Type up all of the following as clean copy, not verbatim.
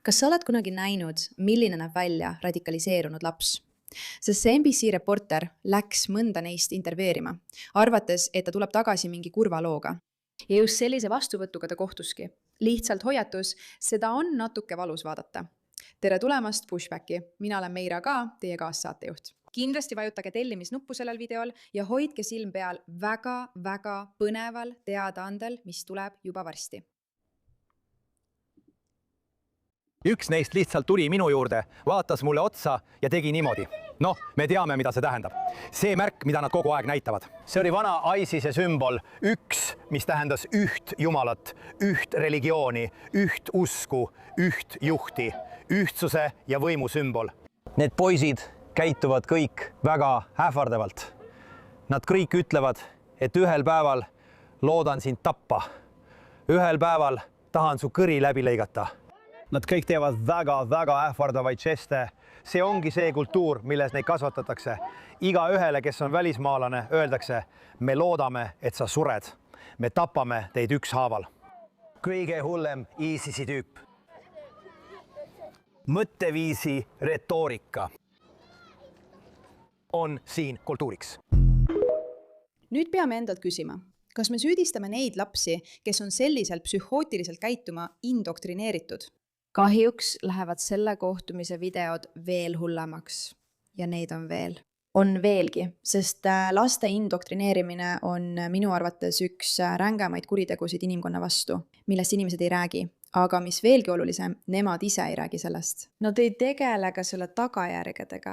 Kas sa oled kunagi näinud, milline näeb välja radikaliseerunud laps? Sest see NBC reporter läks mõnda neist intervjueerima, arvates, et ta tuleb tagasi mingi kurva looga. Ja just sellise vastuvõtuga ta kohtuski. Lihtsalt hoiatus, seda on natuke valus vaadata. Tere tulemast Pushbacki, mina olen Meira Ka, teie kaassaatejuht. Kindlasti vajutage tellimisnuppu sellel videol ja hoidke silm peal väga põneval teadaandel, mis tuleb juba varsti. Üks neist lihtsalt tuli minu juurde, vaatas mulle otsa ja tegi niimoodi. Noh, me teame, mida see tähendab. See märk, mida nad kogu aeg näitavad. See oli vana ISISe sümbol, üks, mis tähendas üht jumalat, üht religiooni, üht usku, üht juhti, ühtsuse ja võimu sümbol. Need poisid käituvad kõik väga ähvardavalt. Nad kõik ütlevad, et ühel päeval loodan sind tappa. Ühel päeval tahan su kõri läbi lõigata. Nad kõik teevad väga ähvardavaid žeste. See ongi see kultuur, milles neid kasvatatakse. Iga ühele, kes on välismaalane, öeldakse, me loodame, et sa sured. Me tapame teid ükshaaval. Kõige hullem ISISi tüüp. Mõtteviisi retoorika on siin kultuuriks. Nüüd peame endalt küsima, kas me süüdistame neid lapsi, kes on selliselt psühhootiliselt käituma indoktrineeritud? Kahjuks lähevad selle kohtumise videod veel hullemaks ja neid on veel. On veelgi, sest laste indoktrineerimine on minu arvates üks rängemaid kuritegusid inimkonna vastu, millest inimesed ei räägi. Aga mis veelgi olulisem, nemad ise ei räägi sellest. Nad ei tegele ka selle tagajärgedega.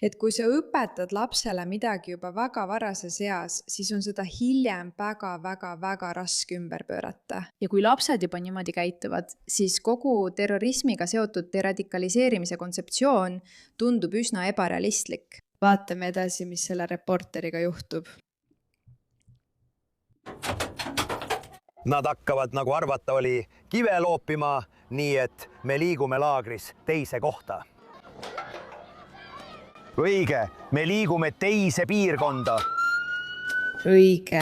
Et kui sa õpetad lapsele midagi juba väga varases eas, siis on seda hiljem väga raske ümber pöörata. Ja kui lapsed juba niimoodi käituvad, siis kogu terrorismiga seotud deradikaliseerimise kontseptsioon tundub üsna ebarealistlik. Vaatame edasi, mis selle reporteriga juhtub. Nad hakkavad, nagu arvata oli, kive loopima, nii et me liigume laagris teise kohta. Õige, me liigume teise piirkonda. Õige.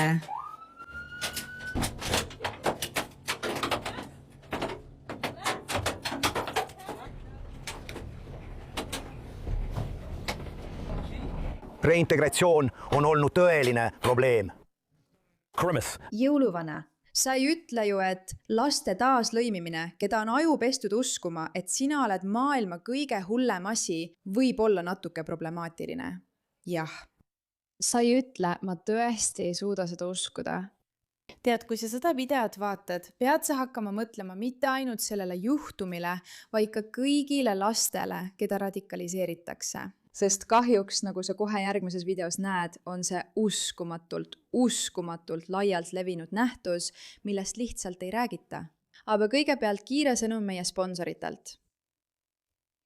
Reintegratsioon on olnud tõeline probleem. Jõuluvana. Sa ei ütle ju, et laste taaslõimimine, keda on aju pestud uskuma, et sina oled maailma kõige hullem asi, võib olla natuke problemaatiline. Jah. Sa ei ütle, ma tõesti ei suuda seda uskuda. Tead, kui sa seda videot vaatad, pead sa hakkama mõtlema mitte ainult sellele juhtumile, vaid ka kõigile lastele, keda radikaliseeritakse. Sest kahjuks, nagu sa kohe järgmises videos näed, on see uskumatult laialt levinud nähtus, millest lihtsalt ei räägita. Aga kõigepealt kiire sõnum meie sponsoritelt.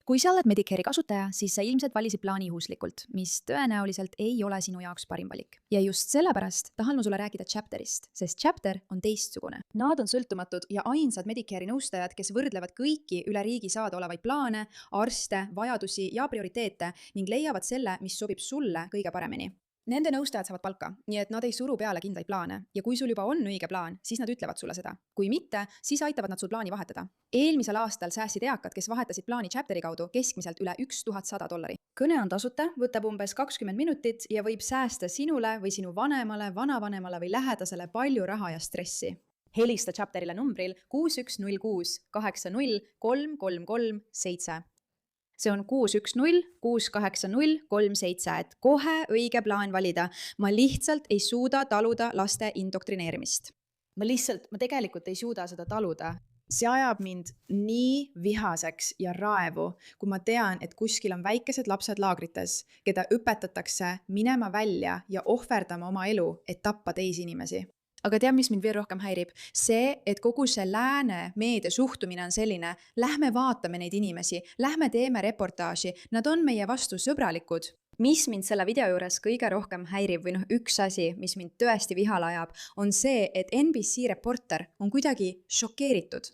Kui sa oled Medicare'i kasutaja, siis sa ilmselt valisid plaani juhuslikult, mis tõenäoliselt ei ole sinu jaoks parim valik. Ja just sellepärast tahan ma sulle rääkida Chapterist, sest Chapter on teistsugune. Nad on sõltumatud ja ainsad Medicare'i nõustajad, kes võrdlevad kõiki üle riigi saada olevaid plaane, arste, vajadusi ja prioriteete ning leiavad selle, mis sobib sulle kõige paremini. Nende nõustajad saavad palka, nii et nad ei suru peale kindlaid plaane ja kui sul juba on õige plaan, siis nad ütlevad sulle seda. Kui mitte, siis aitavad nad sul plaani vahetada. Eelmisel aastal säästsid eakad, kes vahetasid plaani Chapteri kaudu keskmiselt üle $1100. Kõne on tasuta, võtab umbes 20 minutit ja võib säästa sinule või sinu vanemale, vanavanemale või lähedasele palju raha ja stressi. Helista Chapterile numbril 6106 80 3337. See on 610-680-37, et kohe õige plaan valida. Ma lihtsalt ei suuda taluda laste indoktrineerimist. Ma tegelikult ei suuda seda taluda. See ajab mind nii vihaseks ja raevu, kui ma tean, et kuskil on väikesed lapsed laagrites, keda õpetatakse minema välja ja ohverdama oma elu, et tappa teisi inimesi. Aga tead, mis mind veel rohkem häirib? See, et kogu see lääne meedia suhtumine on selline, lähme vaatame neid inimesi, lähme teeme reportaaži, nad on meie vastu sõbralikud. Mis mind selle video juures kõige rohkem häirib või üks asi, mis mind tõesti vihale ajab, on see, et NBC reporter on kuidagi šokeeritud.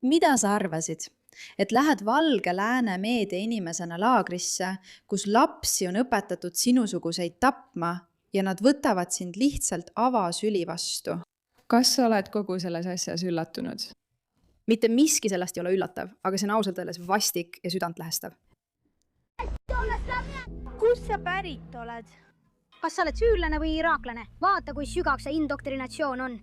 Mida sa arvasid? Et lähed valge lääne meedia inimesena laagrisse, kus lapsi on õpetatud sinusuguseid tapma, ja nad võtavad sind lihtsalt avasüli vastu. Kas sa oled kogu selles asjas üllatunud? mitte miski sellest ei ole üllatav, aga see on ausalt öeldes vastik ja südantläästav. Kust sa pärit oled? Kas sa oled süürlane või iraaklane? Vaata, kui sügav see indoktrinatsioon on.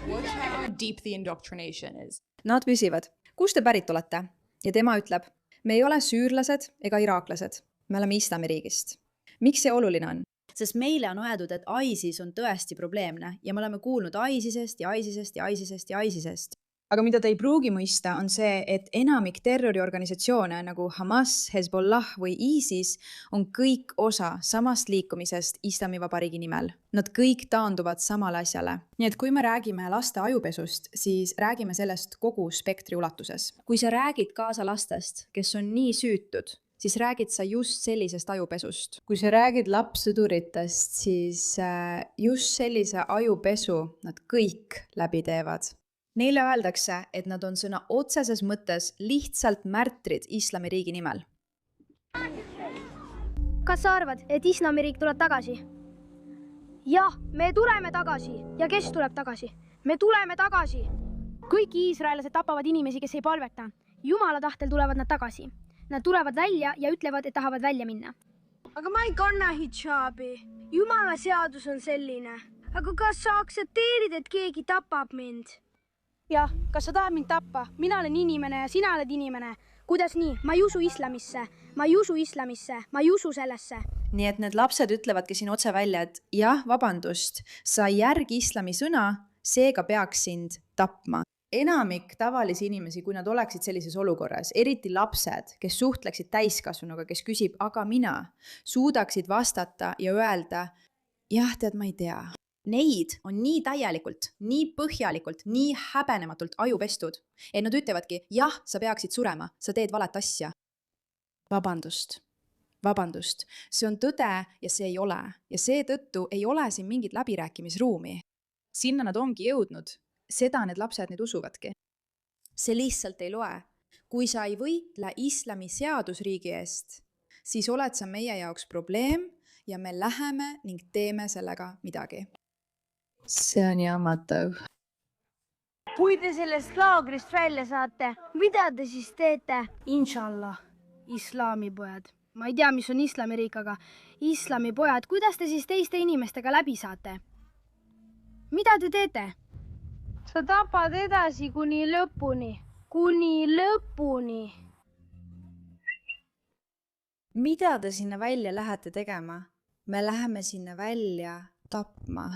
Watch how deep the indoctrination is. Nad küsivad, kust te pärit olete? Ja tema ütleb, me ei ole süürlased ega iraaklased, me oleme islamiriigist. Miks see oluline on? Sest meile on öeldud, et ISIS on tõesti probleemne ja me oleme kuulnud ISISest ja ISISest ja ISISest ja ISISest. Aga mida te ei pruugi mõista, on see, et enamik terroriorganisatsioone nagu Hamas, Hezbollah või ISIS on kõik osa samast liikumisest Islamivabariigi nimel. Nad kõik taanduvad samale asjale. Nii et kui me räägime laste ajupesust, siis räägime sellest kogu spektri ulatuses. Kui sa räägid kaasa lastest, kes on nii süütud, siis räägid sa just sellisest ajupesust. Kui sa räägid lapssõduritest, siis just sellise ajupesu nad kõik läbi teevad. Neile öeldakse, et nad on sõna otseses mõttes lihtsalt märtrid Islamiriigi nimel. Kas sa arvad, et Islamiriik tuleb tagasi? Jah, me tuleme tagasi. Ja kes tuleb tagasi? Me tuleme tagasi. Kõik iisraelased tapavad inimesi, kes ei palveta. Jumala tahtel tulevad nad tagasi. Nad tulevad välja ja ütlevad, et tahavad välja minna. Aga ma ei kanna hidžaabi. Jumala seadus on selline. Aga kas sa aktsepteerid, et keegi tapab mind? Jah, kas sa tahad mind tappa? Mina olen inimene ja sina oled inimene. Kuidas nii? Ma ei usu islamisse. Ma ei usu islamisse. Ma ei usu sellesse. Nii et need lapsed ütlevadki siin otse välja, et jah, vabandust, sa ei järgi islami sõna, seega peaks sind tapma. Enamik tavalisi inimesi, kui nad oleksid sellises olukorras, eriti lapsed, kes suhtleksid täiskasvanuga, kes küsib, aga mina, suudaksid vastata ja öelda, jah, tead, ma ei tea. Neid on nii täielikult, nii põhjalikult, nii häbenematult ajupestud, et nad ütlevadki, jah, sa peaksid surema, sa teed valet asja. Vabandust, see on tõde ja see ei ole. Ja seetõttu ei ole siin mingit läbirääkimisruumi. Sinna nad ongi jõudnud. Seda need lapsed nüüd usuvadki. See lihtsalt ei loe. Kui sa ei võitle islami seadusriigi eest, siis oled sa meie jaoks probleem ja me läheme ning teeme sellega midagi. See on jammatav. Kui te sellest laagrist välja saate, mida te siis teete? Inshallah, islamipojad. Ma ei tea, mis on islamiriik, aga islamipojad, kuidas te siis teiste inimestega läbi saate? Mida te teete? Sa tapad edasi kuni lõpuni. Kuni lõpuni. Mida te sinna välja lähete tegema? Me läheme sinna välja tapma.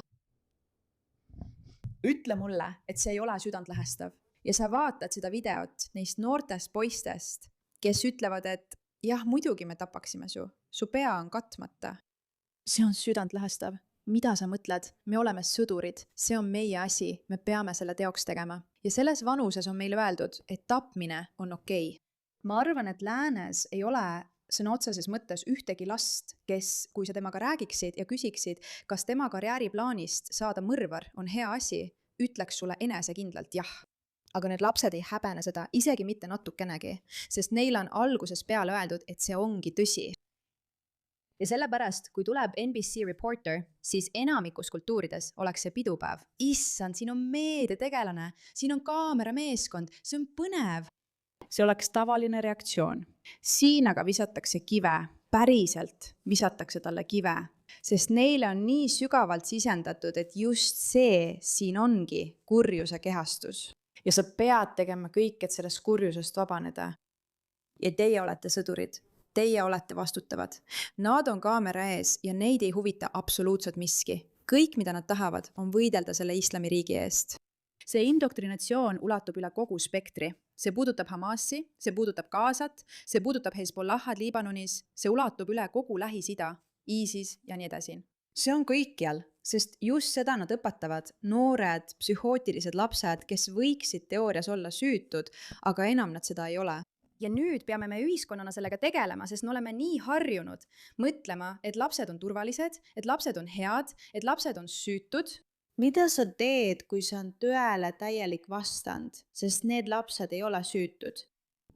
Ütle mulle, et see ei ole südantlahestav. Ja sa vaatad seda videot neist noortest poistest, kes ütlevad, et jah, muidugi me tapaksime su. Su pea on katmata. See on südantlahestav. Mida sa mõtled? Me oleme sõdurid. See on meie asi. Me peame selle teoks tegema. Ja selles vanuses on meile öeldud, et tapmine on okei. Ma arvan, et läänes ei ole sõna otseses mõttes ühtegi last, kes, kui sa temaga räägiksid ja küsiksid, kas tema karjääriplaanist saada mõrvar on hea asi, ütleks sulle enesekindlalt jah. Aga need lapsed ei häbene seda isegi mitte natukenegi, sest neil on alguses peale öeldud, et see ongi tõsi. Ja sellepärast, kui tuleb NBC reporter, siis enamikus kultuurides oleks see pidupäev. Issand, siin on meediategelane, siin on kaamerameeskond, see on põnev. See oleks tavaline reaktsioon. Siin aga visatakse kive, päriselt visatakse talle kive, sest neile on nii sügavalt sisendatud, et just see siin ongi kurjuse kehastus. Ja sa pead tegema kõik, et sellest kurjusest vabaneda. Ja teie olete sõdurid, teie olete vastutavad. Nad on kaamera ees ja neid ei huvita absoluutselt miski. Kõik, mida nad tahavad, on võidelda selle islamiriigi eest. See indoktrinatsioon ulatub üle kogu spektri. See puudutab Hamasi, see puudutab Gazat, see puudutab Hezbollahad Liibanonis, see ulatub üle kogu Lähis-Ida, ISIS ja nii edasi. See on kõikjal, sest just seda nad õpetavad, noored, psühhootilised lapsed, kes võiksid teoorias olla süütud, aga enam nad seda ei ole. Ja nüüd peame me ühiskonnana sellega tegelema, sest me oleme nii harjunud mõtlema, et lapsed on turvalised, et lapsed on head, et lapsed on süütud. Mida sa teed, kui see on tõele täielik vastand, sest need lapsed ei ole süütud?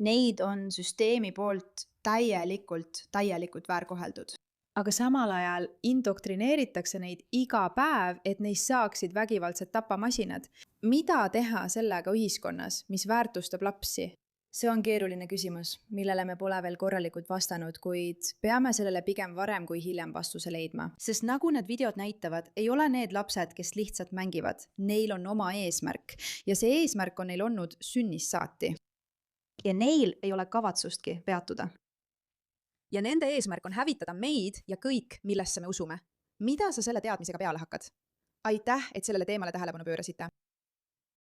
Neid on süsteemi poolt täielikult väärkoheldud. aga samal ajal indoktrineeritakse neid iga päev, et neist saaksid vägivaldsed tapamasinad. Mida teha sellega ühiskonnas, mis väärtustab lapsi? See on keeruline küsimus, millele me pole veel korralikult vastanud, kuid peame sellele pigem varem kui hiljem vastuse leidma. Sest nagu need videod näitavad, ei ole need lapsed, kes lihtsalt mängivad. Neil on oma eesmärk ja see eesmärk on neil olnud sünnist saati. Ja neil ei ole kavatsustki peatuda. Ja nende eesmärk on hävitada meid ja kõik, millesse me usume. Mida sa selle teadmisega peale hakkad? Aitäh, et sellele teemale tähelepanu pöörasite.